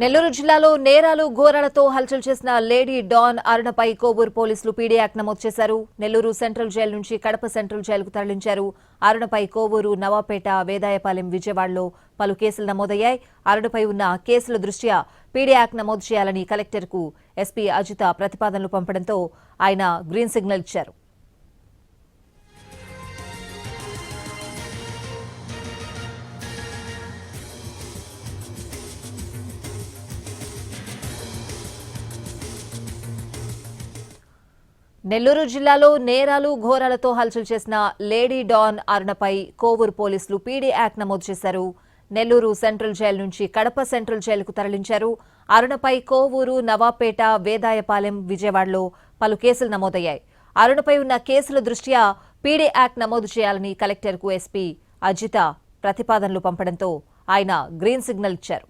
నెల్లూరు జిల్లాలో నేరాలు ఘోరాలతో హల్చల్ చేసిన లేడీ డాన్ అరుణపై కోవూరు పోలీసులు పీడీ యాక్ట్ నమోదు చేశారు. నెల్లూరు సెంట్రల్ జైలు నుంచి కడప సెంట్రల్ జైలుకు తరలించారు. అరుణపై కోవూరు, నవాపేట, వేదాయపాలెం, విజయవాడలో పలు కేసులు నమోదయ్యాయి. అరుణపై ఉన్న కేసుల దృష్ట్యా పీడీ యాక్ట్ నమోదు చేయాలని కలెక్టర్కు ఎస్పీ అజిత ప్రతిపాదనలు పంపడంతో ఆయన గ్రీన్ సిగ్నల్ ఇచ్చారు. నెల్లూరు జిల్లాలో నేరాలు ఘోరాలతో హల్చల్ చేసిన లేడీ డాన్ అరుణపై కోవూరు పోలీసులు పీడీ యాక్ట్ నమోదు చేశారు. నెల్లూరు సెంట్రల్ జైలు నుంచి కడప సెంట్రల్ జైలుకు తరలించారు. అరుణపై కోవూరు, నవాపేట, వేదాయపాలెం, విజయవాడలో పలు కేసులు నమోదయ్యాయి. అరుణపై ఉన్న కేసుల దృష్ట్యా పీడీ యాక్ట్ నమోదు చేయాలని కలెక్టర్కు ఎస్పీ అజిత ప్రతిపాదనలు పంపడంతో ఆయన గ్రీన్ సిగ్నల్ ఇచ్చారు.